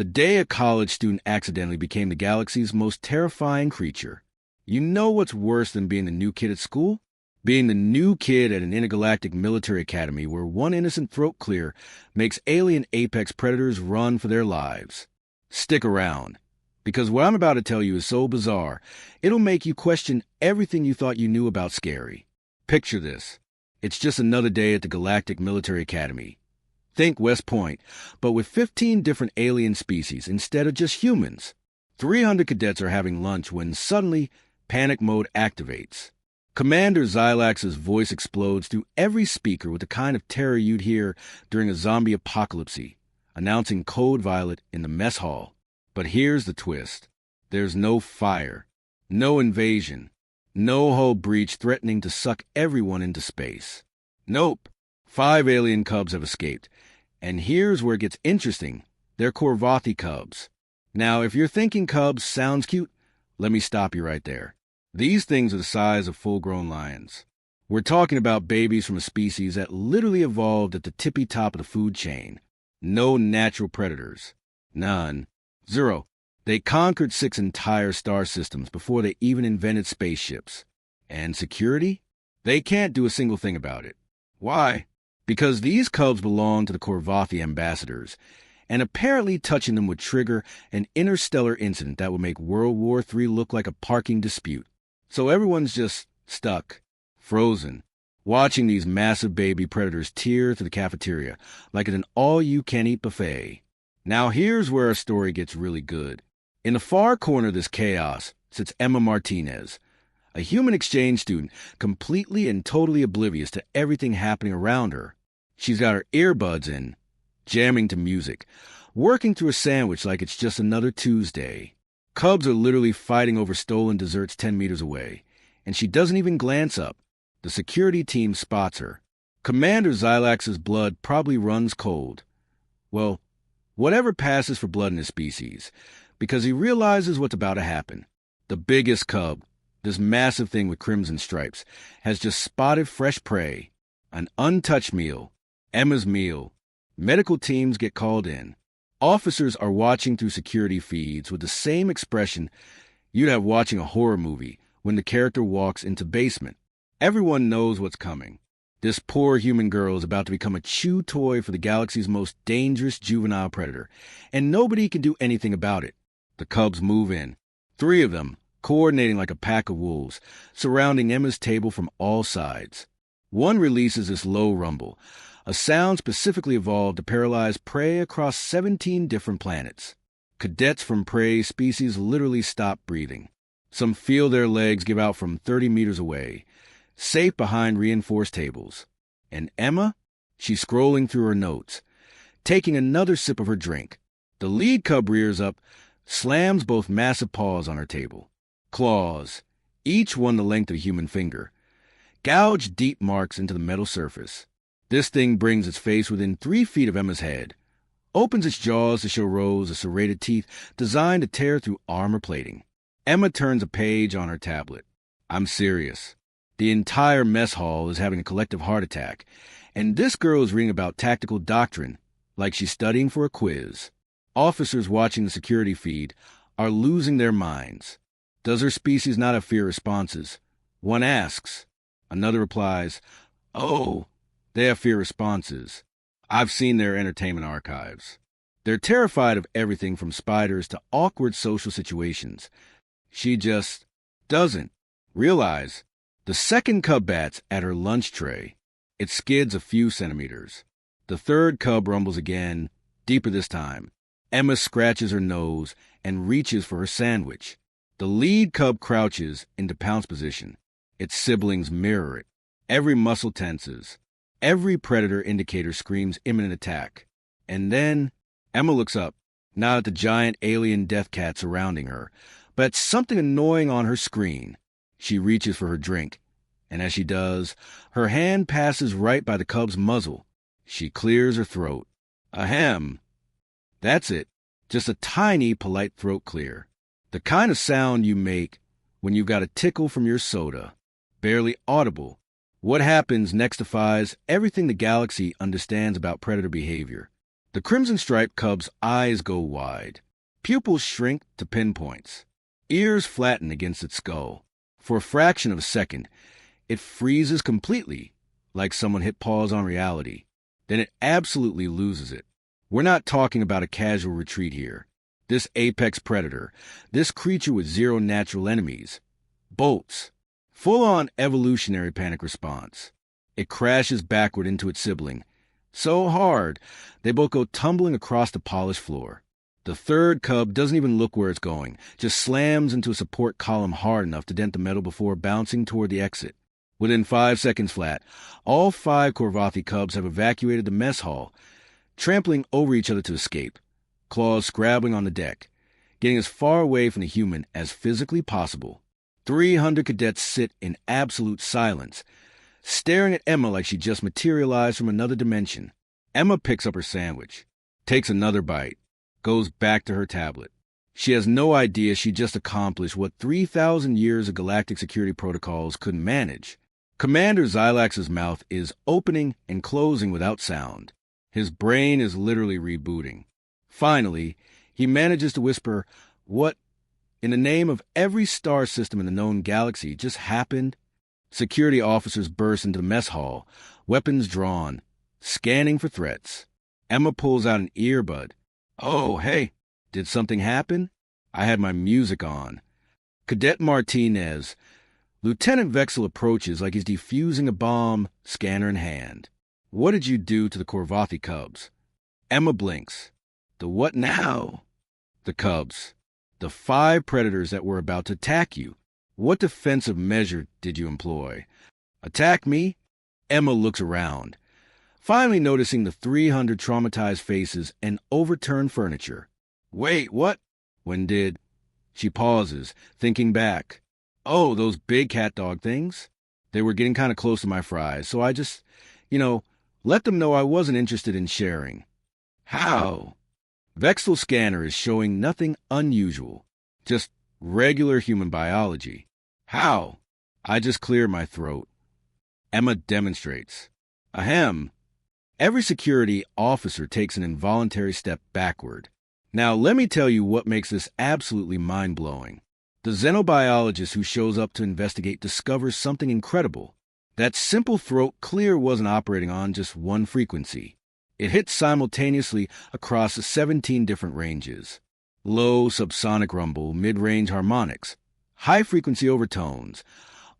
The day a college student accidentally became the galaxy's most terrifying creature. You know what's worse than being the new kid at school? Being the new kid at an intergalactic military academy where one innocent throat clear makes alien apex predators run for their lives. Stick around, because what I'm about to tell you is so bizarre, it'll make you question everything you thought you knew about Scary. Picture this. It's just another day at the Galactic Military Academy. Think West Point, but with 15 different alien species instead of just humans. 300 cadets are having lunch when suddenly panic mode activates. Commander Xylax's voice explodes through every speaker with the kind of terror you'd hear during a zombie apocalypse, announcing Code Violet in the mess hall. But here's the twist. There's no fire, no invasion, no hull breach threatening to suck everyone into space. Nope. 5 alien cubs have escaped. And here's where it gets interesting. They're Corvathi cubs. Now, if you're thinking cubs sounds cute, let me stop you right there. These things are the size of full-grown lions. We're talking about babies from a species that literally evolved at the tippy top of the food chain. No natural predators. None. Zero. They conquered 6 entire star systems before they even invented spaceships. And security? They can't do a single thing about it. Why? Because these cubs belong to the Corvathi ambassadors, and apparently touching them would trigger an interstellar incident that would make World War III look like a parking dispute. So everyone's just stuck, frozen, watching these massive baby predators tear through the cafeteria like an all-you-can-eat buffet. Now here's where our story gets really good. In the far corner of this chaos sits Emma Martinez, a human exchange student completely and totally oblivious to everything happening around her. She's got her earbuds in, jamming to music, working through a sandwich like it's just another Tuesday. Cubs are literally fighting over stolen desserts 10 meters away, and she doesn't even glance up. The security team spots her. Commander Xylax's blood probably runs cold. Well, whatever passes for blood in his species, because he realizes what's about to happen. The biggest cub, this massive thing with crimson stripes, has just spotted fresh prey. An untouched meal. Emma's meal. Medical teams get called in. Officers are watching through security feeds with the same expression you'd have watching a horror movie when the character walks into basement. Everyone knows what's coming. This poor human girl is about to become a chew toy for the galaxy's most dangerous juvenile predator, and nobody can do anything about it. The cubs move in. 3 of them, coordinating like a pack of wolves, surrounding Emma's table from all sides. One releases this low rumble, a sound specifically evolved to paralyze prey across 17 different planets. Cadets from prey species literally stop breathing. Some feel their legs give out from 30 meters away, safe behind reinforced tables. And Emma? She's scrolling through her notes, taking another sip of her drink. The lead cub rears up, slams both massive paws on her table. Claws, each one the length of a human finger, gouge deep marks into the metal surface. This thing brings its face within 3 feet of Emma's head, opens its jaws to show rows of serrated teeth designed to tear through armor plating. Emma turns a page on her tablet. I'm serious. The entire mess hall is having a collective heart attack, and this girl is reading about tactical doctrine like she's studying for a quiz. Officers watching the security feed are losing their minds. Does her species not have fear responses? One asks. Another replies, oh, they have fear responses. I've seen their entertainment archives. They're terrified of everything from spiders to awkward social situations. She just doesn't realize. The second cub bats at her lunch tray. It skids a few centimeters. The third cub rumbles again, deeper this time. Emma scratches her nose and reaches for her sandwich. The lead cub crouches into pounce position. Its siblings mirror it. Every muscle tenses. Every predator indicator screams imminent attack. And then Emma looks up, not at the giant alien death cat surrounding her, but at something annoying on her screen. She reaches for her drink, and as she does, her hand passes right by the cub's muzzle. She clears her throat. Ahem. That's it. Just a tiny, polite throat clear. The kind of sound you make when you've got a tickle from your soda. Barely audible. What happens next defies everything the galaxy understands about predator behavior. The crimson-striped cub's eyes go wide. Pupils shrink to pinpoints. Ears flatten against its skull. For a fraction of a second, it freezes completely, like someone hit pause on reality. Then it absolutely loses it. We're not talking about a casual retreat here. This apex predator, this creature with zero natural enemies, bolts. Full-on evolutionary panic response. It crashes backward into its sibling. So hard, they both go tumbling across the polished floor. The third cub doesn't even look where it's going, just slams into a support column hard enough to dent the metal before bouncing toward the exit. Within 5 seconds flat, all 5 Corvathi cubs have evacuated the mess hall, trampling over each other to escape, claws scrabbling on the deck, getting as far away from the human as physically possible. 300 cadets sit in absolute silence, staring at Emma like she just materialized from another dimension. Emma picks up her sandwich, takes another bite, goes back to her tablet. She has no idea she just accomplished what 3,000 years of galactic security protocols couldn't manage. Commander Xylax's mouth is opening and closing without sound. His brain is literally rebooting. Finally, he manages to whisper, "What, in the name of every star system in the known galaxy, just happened?" Security officers burst into the mess hall, weapons drawn, scanning for threats. Emma pulls out an earbud. "Oh, hey, did something happen?" I had my music on. Cadet Martinez. Lieutenant Vexel approaches like he's defusing a bomb, scanner in hand. "What did you do to the Corvathi cubs?" Emma blinks. "The what now?" "The cubs. The 5 predators that were about to attack you. What defensive measure did you employ?" "Attack me?" Emma looks around, finally noticing the 300 traumatized faces and overturned furniture. "Wait, what? When did—" She pauses, thinking back. "Oh, those big cat dog things? They were getting kind of close to my fries, so I just, let them know I wasn't interested in sharing." "How?" Vexel's scanner is showing nothing unusual, just regular human biology. "How?" I just clear my throat. Emma demonstrates. Ahem. Every security officer takes an involuntary step backward. Now, let me tell you what makes this absolutely mind-blowing. The xenobiologist who shows up to investigate discovers something incredible. That simple throat clear wasn't operating on just one frequency. It hit simultaneously across 17 different ranges. Low subsonic rumble, mid-range harmonics, high-frequency overtones,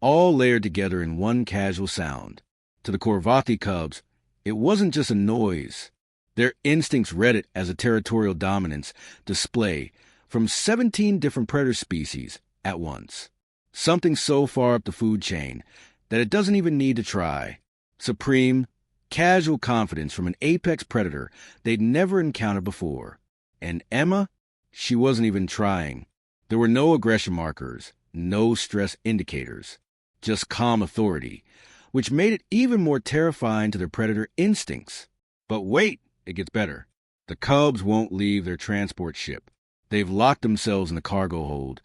all layered together in one casual sound. To the Corvathi cubs, it wasn't just a noise. Their instincts read it as a territorial dominance display from 17 different predator species at once. Something so far up the food chain that it doesn't even need to try. Supreme, casual confidence from an apex predator they'd never encountered before. And Emma? She wasn't even trying. There were no aggression markers, no stress indicators, just calm authority, which made it even more terrifying to their predator instincts. But wait, it gets better. The cubs won't leave their transport ship. They've locked themselves in the cargo hold,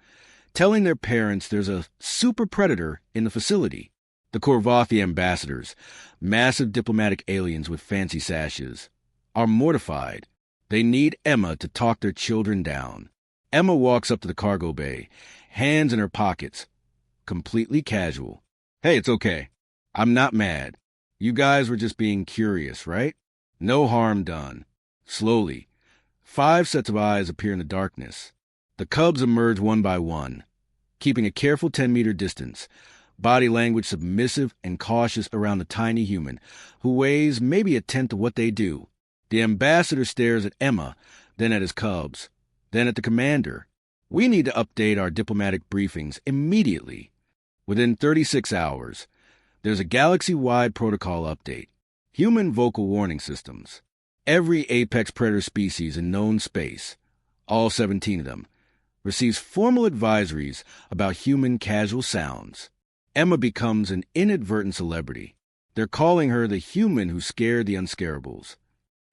telling their parents there's a super predator in the facility. The Corvathi ambassadors, massive diplomatic aliens with fancy sashes, are mortified. They need Emma to talk their children down. Emma walks up to the cargo bay, hands in her pockets, completely casual. "Hey, it's okay. I'm not mad. You guys were just being curious, right? No harm done." Slowly, 5 sets of eyes appear in the darkness. The cubs emerge one by one, keeping a careful 10-meter distance, body language submissive and cautious around the tiny human, who weighs maybe a tenth of what they do. The ambassador stares at Emma, then at his cubs, then at the commander. "We need to update our diplomatic briefings immediately." Within 36 hours, there's a galaxy-wide protocol update. Human vocal warning systems. Every apex predator species in known space, all 17 of them, receives formal advisories about human casual sounds. Emma becomes an inadvertent celebrity. They're calling her the human who scared the unscarables.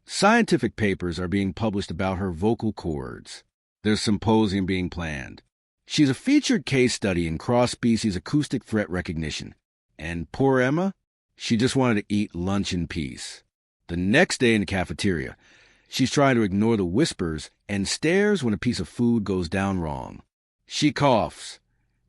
Scientific papers are being published about her vocal cords. There's a symposium being planned. She's a featured case study in cross-species acoustic threat recognition. And poor Emma, she just wanted to eat lunch in peace. The next day in the cafeteria, She's trying to ignore the whispers and stares when a piece of food goes down wrong. She coughs.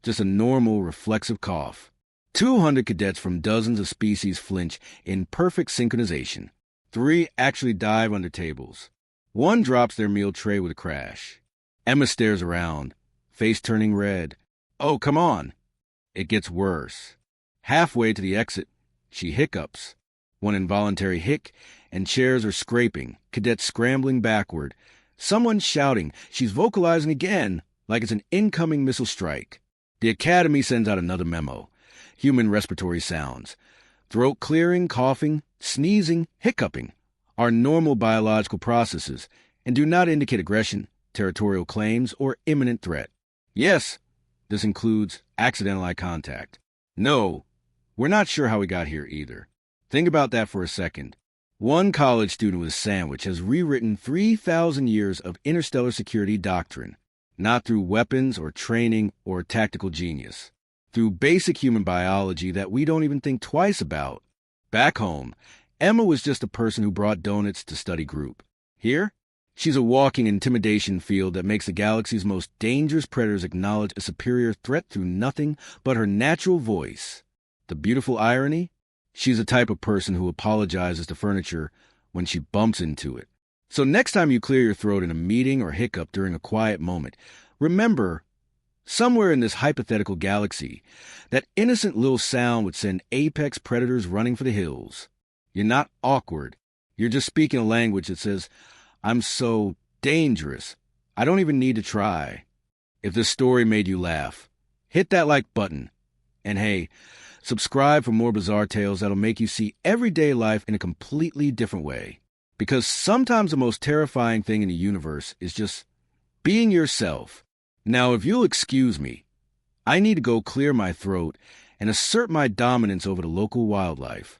Just a normal, reflexive cough. 200 cadets from dozens of species flinch in perfect synchronization. 3 actually dive under tables. 1 drops their meal tray with a crash. Emma stares around, face turning red. Oh, come on. It gets worse. Halfway to the exit, she hiccups. 1 involuntary hic, and chairs are scraping, cadets scrambling backward. Someone's shouting. She's vocalizing again, like it's an incoming missile strike. The Academy sends out another memo. Human respiratory sounds. Throat clearing, coughing, sneezing, hiccuping are normal biological processes and do not indicate aggression, territorial claims, or imminent threat. Yes, this includes accidental eye contact. No, we're not sure how we got here either. Think about that for a second. 1 college student with a sandwich has rewritten 3,000 years of interstellar security doctrine, not through weapons or training or tactical genius, through basic human biology that we don't even think twice about. Back home, Emma was just a person who brought donuts to study group. Here, she's a walking intimidation field that makes the galaxy's most dangerous predators acknowledge a superior threat through nothing but her natural voice. The beautiful irony? She's the type of person who apologizes to furniture when she bumps into it. So next time you clear your throat in a meeting or hiccup during a quiet moment, remember, somewhere in this hypothetical galaxy, that innocent little sound would send apex predators running for the hills. You're not awkward. You're just speaking a language that says, I'm so dangerous. I don't even need to try. If this story made you laugh, hit that like button. And hey, subscribe for more bizarre tales that'll make you see everyday life in a completely different way. Because sometimes the most terrifying thing in the universe is just being yourself. Now, if you'll excuse me, I need to go clear my throat and assert my dominance over the local wildlife.